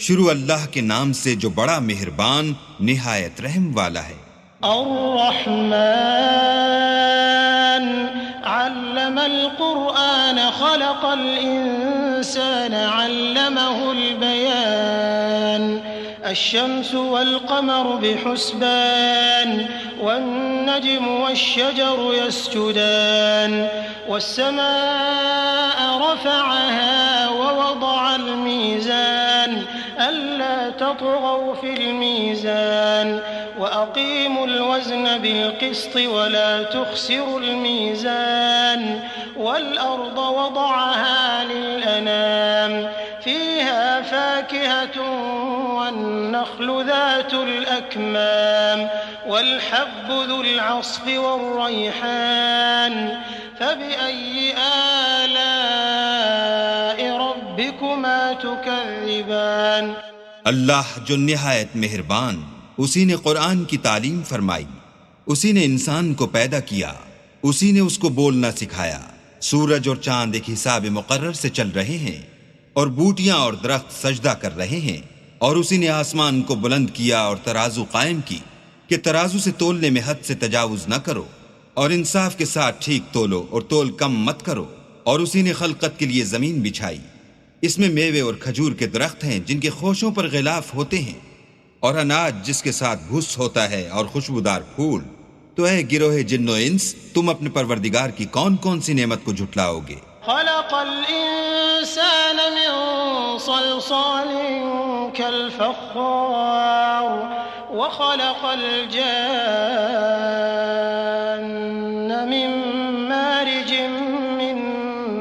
शुरू अल्लाह के नाम से जो बड़ा मेहरबान निहायत रहम वाला है। अर्रहमान अल्लमल कुरआन खलक़ल इंसान अल्लमहुल बयान अश्शम्सु वल क़मरु बिहुस्बान वन्नज्मु वश्शजरु यस्जुदान वस्समाअ रफ़अहा ववضअल मीज़ान अल्ला तत्गौ फिल मीज़ान वअक़ीमुल वज़न बिलक़िस्ति वला तुख़्सिरुल मीज़ान वल अर्द वضعहा लिलअनाम फ़ीहा फ़ाकिहतुन वन्नख़्लु ज़ातुल अकमाम वल्हब्बु ज़ुल अस्फ़ि वर्रैहान फ़बिअय्यि आलाइ रब्बिकुमा तुकज़्ज़िबान। अल्लाह जो निहायत मेहरबान, उसी ने कुरान की तालीम फरमाई, उसी ने इंसान को पैदा किया, उसी ने उसको बोलना सिखाया। सूरज और चांद एक हिसाब मुकर्रर से चल रहे हैं और बूटियां और दरख्त सजदा कर रहे हैं। और उसी ने आसमान को बुलंद किया और तराजू कायम की कि तराजू से तोलने में हद से तजावुज न करो और इंसाफ के साथ ठीक तोलो और तोल कम मत करो। और उसी ने खलकत के लिए जमीन बिछाई, इसमें मेवे और खजूर के दरख्त हैं जिनके खोशों पर गिलाफ होते हैं और अनाज जिसके साथ भुस होता है और खुशबूदार फूल। तो है गिरोहे जिन्नो इंस, तुम अपने परवरदिगार की कौन कौन सी नेमत को झुटलाओगे। खलक़ल इंसान मिन सलसालिन कल फ़ख़्ख़ार व खलक़ल जान्न मिन मारिजिन मिन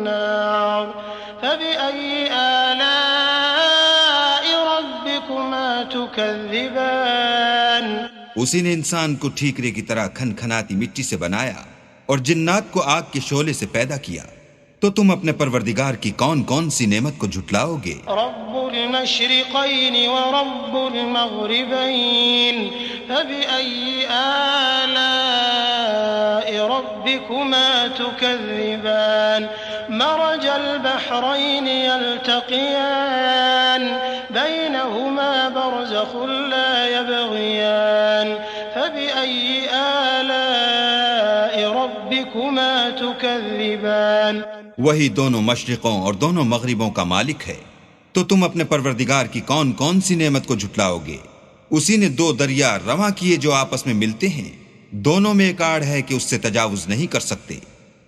नार फ़बिअय्यि आलाइ रब्बिकुमा तुकज़्ज़िबान। उसी ने इंसान को ठीकरे की तरह खनखनाती मिट्टी से बनाया और जिन्नात को आग के शोले से पैदा किया। तो तुम अपने परवरदिगार की कौन कौन सी नेमत को झुटलाओगे। रब्बुल मशरिक़ैन व रब्बुल मग़रिबैन फ़बिअय्यि आलाइ रब्बिकुमा तुकज़्ज़िबान। मरजल बहरैन यल्तक़ियान बैनहुमा बरज़ख़ुन ला यबग़ियान फ़बिअय्यि आलाइ रब्बिकुमा तुकज़्ज़िबान। वही दोनों मशरिकों और दोनों मगरिबों का मालिक है। तो तुम अपने परवरदिगार की कौन कौन सी नेमत को झुटलाओगे। उसी ने दो दरिया रवां किए जो आपस में मिलते हैं, दोनों में एक आड़ है कि उससे तजावुज नहीं कर सकते।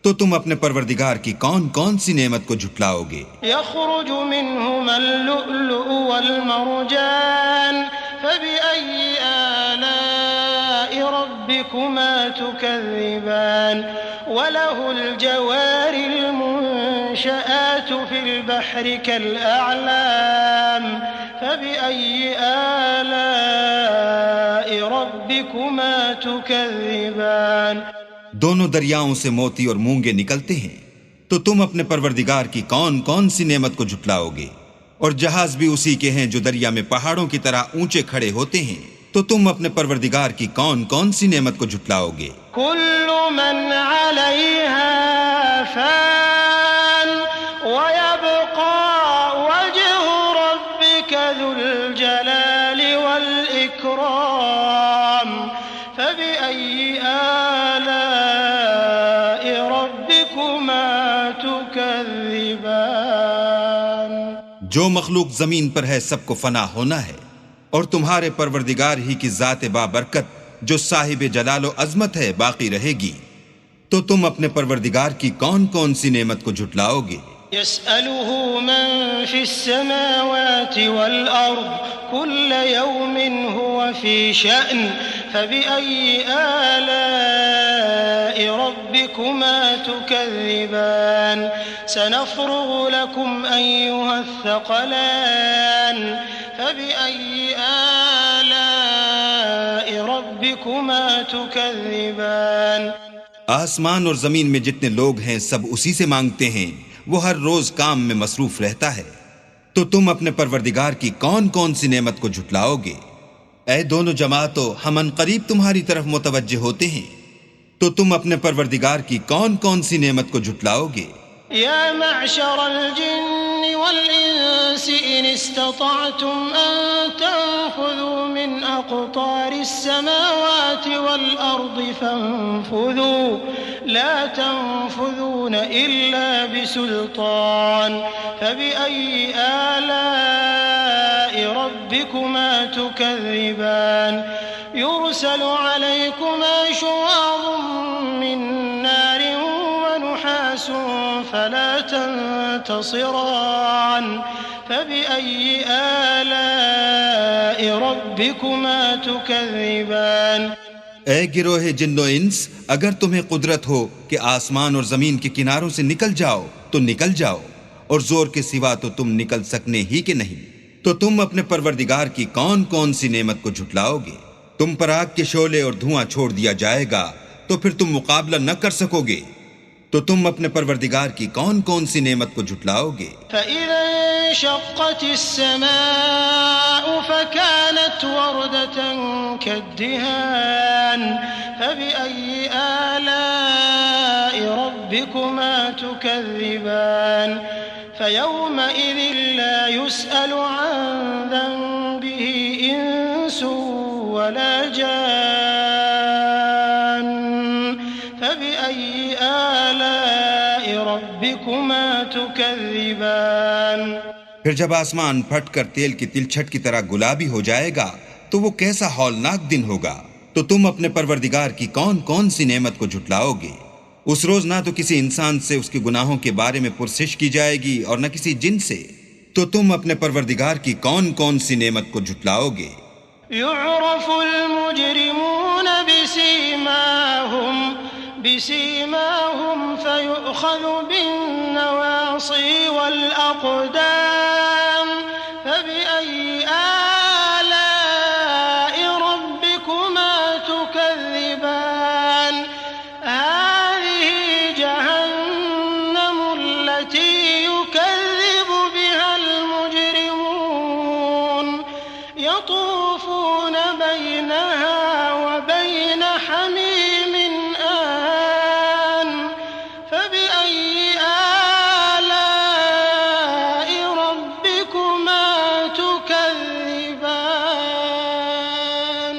तो तुम अपने परवरदिगार की कौन कौन सी नेमत को झुटलाओगे। यख़रुजु मिन्हुमल लुअलुअ वल मरजान फ़बिअय्यि आलाइ रब्बिकुमा तुकज़्ज़िबान। वलहुल जवारिल मुनशआतु फ़िल बहरि कल अअलाम फ़बिअय्यि आलाइ रब्बिकुमा तुकज़्ज़िबान। दोनों दरियाओं से मोती और मूंगे निकलते हैं। तो तुम अपने परवरदिगार की कौन कौन सी नेमत को झुटलाओगे। और जहाज भी उसी के हैं जो दरिया में पहाड़ों की तरह ऊंचे खड़े होते हैं। तो तुम अपने परवरदिगार की कौन कौन सी नेमत को झुटलाओगे। कुल्लु मन अलैहा फ़ान व यब्क़ा वज्हु रब्बिका ज़ुल जलालि वल इकराम फ़बिअय्यि आलाइ रब्बिकुमा तुकज़्ज़िबान। जो मखलूक जमीन पर है सबको फना होना है और तुम्हारे परवरदिगार ही की जात बाबरकत जो साहिब जलालो अजमत है बाकी रहेगी। तो तुम अपने परवरदिगार की कौन कौन सी नेमत को झुटलाओगे। यसअलुहु मन फ़िस्समावाति वल अर्द कुल्ल यौमिन हुवा फ़ी शअन फ़बिअय्यि आलाइ रब्बिकुमा तुकज़्ज़िबान। सनफ़्रुग़ु लकुम अय्युहस्सक़लान फ़बिअय्यि आलाइ रब्बिकुमा तुकज़्ज़िबान। आसमान और जमीन में जितने लोग हैं सब उसी से मांगते हैं, वो हर रोज काम में मसरूफ रहता है। तो तुम अपने परवरदिगार की कौन कौन सी नेमत को झुटलाओगे। ऐ दोनों जमातों, हम अनकरीब तुम्हारी तरफ मुतवज्जे होते हैं। तो तुम अपने परवरदिगार की कौन कौन सी नेमत को झुटलाओगे। يا معشر الجن والإنس إن استطعتم أن تنفذوا من أقطار السماوات والأرض فانفذوا لا تنفذون إلا بسلطان فبأي آلاء ربكما تكذبان يرسل عليكما شواظ من نار ونحاس فلا تنتصران فبأي آلاء ربكما تكذبان ए गिरोह जिन्नो इंस, अगर तुम्हें कुदरत हो कि आसमान और जमीन के किनारों से निकल जाओ तो निकल जाओ, और जोर के सिवा तो तुम निकल सकने ही के नहीं, तो तुम अपने परवरदिगार की कौन कौन सी नेमत को झुटलाओगे? तुम पर आग के शोले और धुआं छोड़ दिया जाएगा तो फिर तुम मुकाबला न कर सकोगे, तो तुम अपने परवरदिगार की कौन कौन सी नेमत को झुटलाओगे? فكانت وردة كالدهان فبأي آلاء ربكما تكذبان فيومئذ لا يسأل عن ذنبه إنس ولا جان فبأي آلاء ربكما تكذبان फिर जब आसमान फटकर तेल की तिलछट की तरह गुलाबी हो जाएगा तो वो कैसा हौलनाक दिन होगा, तो तुम अपने परवरदिगार की कौन कौन सी नेमत को झुटलाओगे? उस रोज ना तो किसी इंसान से उसके गुनाहों के बारे में पुरसिश की जाएगी और न किसी जिन से, तो तुम अपने परवरदिगार की कौन कौन सी नेमत को झुटलाओगे? युअरफुल मुजरिमून बिसीमाहुम फयुअख़ज़ु बिन्नवासी वल अक़दाम फबिअय्यि आलाइ रब्बिकुमा तुकज़्ज़िबान हाज़िही जहन्नमु अल्लती युकज़्ज़िबु बिहल मुजरिमून यतूफ़ून बैनहा व बैन हमीमिन आन फबिअय्यि आलाइ रब्बिकुमा तुकज़्ज़िबान।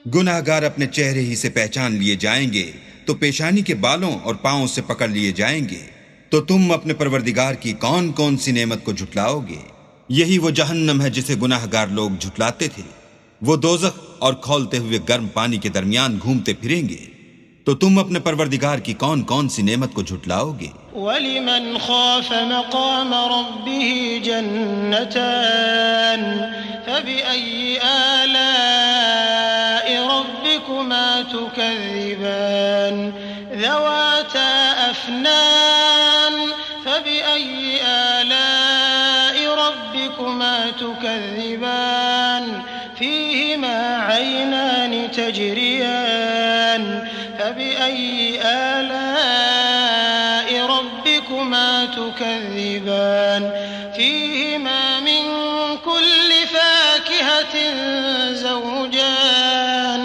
गुनाहगार अपने चेहरे ही से पहचान लिए जाएंगे तो पेशानी के बालों और पांवों से पकड़ लिए जाएंगे, तो तुम अपने परवरदिगार की कौन कौन सी नेमत को झुटलाओगे? यही वो जहन्नम है जिसे गुनाहगार लोग झुटलाते थे, वो दोज़ख और खौलते हुए गर्म पानी के दरमियान घूमते फिरेंगे, तो तुम अपने परवरदिगार की कौन कौन सी नेमत को झुटलाओगे? वलिमन खाफ मक़ाम रब्बिही जन्नतान फबिअय्यि आलाइ रब्बिकुमा तुकज़्ज़िबान ज़वाता अफ़नान फबिअय्यि आलाइ रब्बिकुमा तुकज़्ज़िबान फ़ीहिमा ऐनान तजरियान फबिअय्यि आलाइ रब्बिकुमा तुकज़्ज़िबान फ़ीहिमा मिन कुल्लि फ़ाकिहतिन ज़ौजान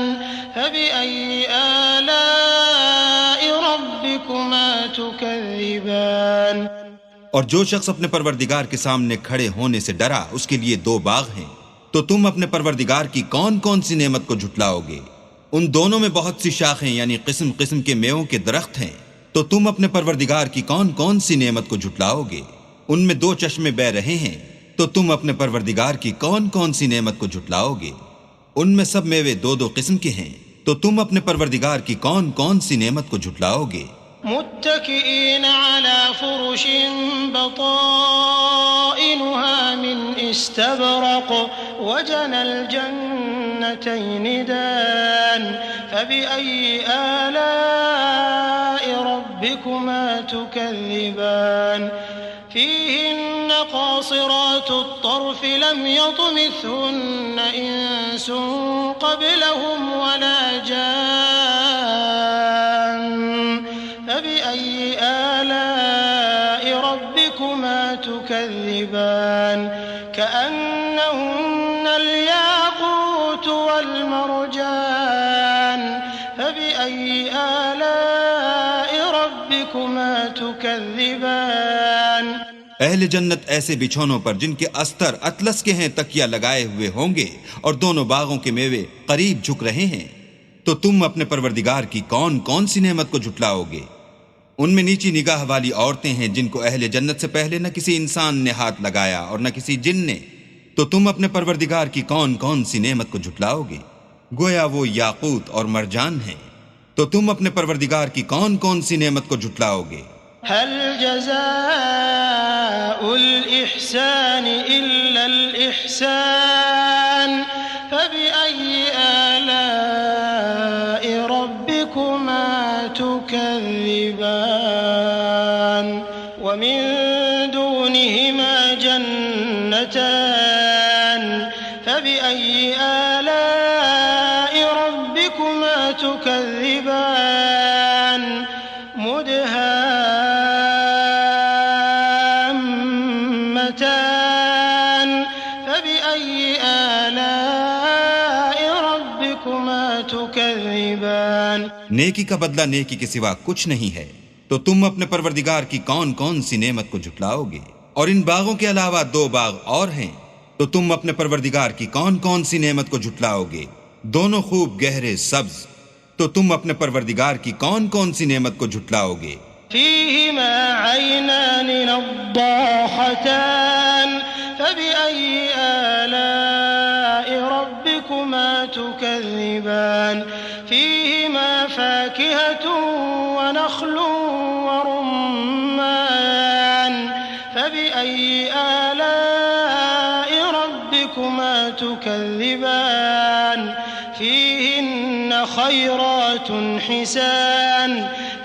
फबिअय्यि आलाइ रब्बिकुमा तुकज़्ज़िबान। और जो शख्स अपने परवरदिगार के सामने खड़े होने से डरा उसके लिए दो बाग हैं, तो तुम अपने परवरदिगार की कौन कौन सी नेमत को झुटलाओगे? उन दोनों में बहुत सी शाखें यानी किस्म किस्म के मेवों के दरख्त हैं, तो तुम अपने परवरदिगार की कौन कौन सी नेमत को झुटलाओगे? उनमें दो चश्मे बह रहे हैं, तो तुम अपने परवरदिगार की कौन कौन सी नेमत को झुटलाओगे? उनमें सब मेवे दो दो किस्म के हैं, तो तुम अपने परवरदिगार की कौन कौन सी नेमत को झुटलाओगे? मुत्तकिईन अला फुरुशिन बताइनुहा मिन इस्तबरक़ वजनल जन्नतैन दान फबिअय्यि आलाइ रब्बिकुमा तुकज़्ज़िबान फ़ीहिन्न क़ासिरातुत तर्फ़ लम यतमिथहुन्न इंसुन क़ब्लहुम वला जान फबिअय्यि आलाइ रब्बिकुमा तुकज़्ज़िबान कअन्नहुन्नल याक़ूत वल मरजान फबिअय्यि आलाइ ربكما تكذبان अहले जन्नत ऐसे बिछौनों पर जिनके अस्तर अतलस के हैं तकिया लगाए हुए होंगे और दोनों बागों के मेवे करीब झुक रहे हैं। तो तुम अपने परवरदिगार की कौन कौन सी नेमत को झुटलाओगे? उनमें नीची निगाह वाली औरतें हैं जिनको अहले जन्नत से पहले न किसी इंसान ने हाथ लगाया और न किसी जिन ने। तो तुम अपने परवरदिगार की कौन कौन सी नेमत को झुटलाओगे? गोया वो याकूत और मरजान है। तो तुम अपने परवरदिगार की कौन कौन सी नेमत को झुटलाओगे? هل جزاء الإحسان إلا الإحسان فبأي آلاء ربكما تكذبان ومن دونهما جنتان فبأي آلاء ربكما تكذبان مدهامتان فبأي آلاء ربكما تكذبان नेकी का बदला नेकी के सिवा कुछ नहीं है। तो तुम अपने परवरदिगार की कौन कौन सी नेमत को झुटलाओगे? और इन बागों के अलावा 2 बाग और हैं। तो तुम अपने परवरदिगार की कौन कौन सी नेमत को झुटलाओगे? दोनों खूब गहरे सब्ज। तो तुम अपने परवरदिगार की कौन कौन सी नेमत को झुटलाओगे? فيهما عينان نضاختان فبأي آلاء ربكما تكذبان فيهما فاكهة ونخل ورمان فبأي آلاء ربكما تكذبان فيهن خيرات حسان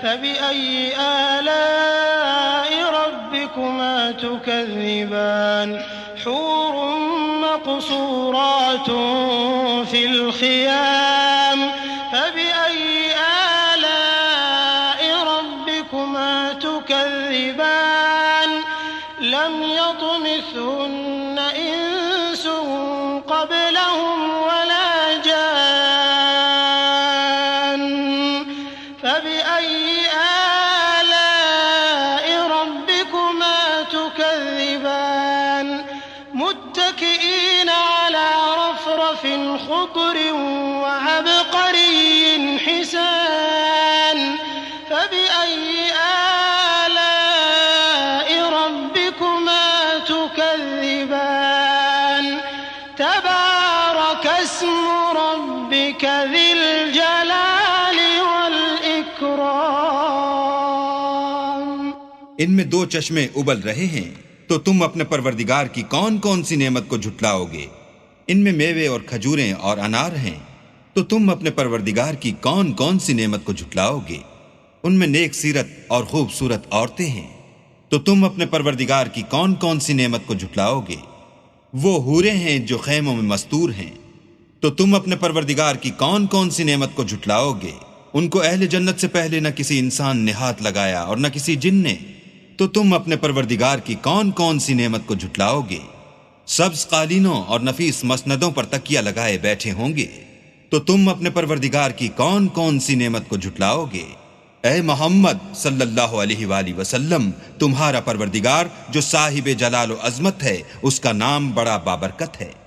فبأي آلاء ربكما تكذبان حور مقصورات في الخيام فبأي آلاء ربكما تكذبان لم يطمثهن إنس قبلهم ولا جان فبأي آلاء ربكما تكذبان متكئين على رفرف خضر وعبقري حسان فبأي آلاء ربكما تكذبان تبارك اسم ربك ذي الجلال والإكرام इनमें 2 चश्मे उबल रहे हैं। तो तुम अपने परवरदिगार की कौन कौन सी नेमत को झुटलाओगे? इनमें मेवे और खजूरें और अनार हैं। तो तुम अपने परवरदिगार की कौन कौन सी नेमत को झुटलाओगे? उनमें नेक सीरत और खूबसूरत औरतें हैं। तो तुम अपने परवरदिगार की कौन कौन सी नेमत को झुटलाओगे? वो हूरें हैं जो खैमों में मस्तूर हैं। तो तुम अपने परवरदिगार की कौन कौन सी नेमत को झुटलाओगे? उनको अहले जन्नत से पहले न किसी इंसान ने हाथ लगाया और न किसी जिन ने। तो तुम अपने परवरदिगार की कौन कौन सी नेमत को झुटलाओगे? सब्ज कालीनों और नफीस मसनदों पर तकिया लगाए बैठे होंगे। तो तुम अपने परवरदिगार की कौन कौन सी नेमत को झुटलाओगे? ऐ मोहम्मद सल्लल्लाहु अलैहि वसल्लम, तुम्हारा परवरदिगार जो साहिब जलाल व अजमत है, उसका नाम बड़ा बाबरकत है।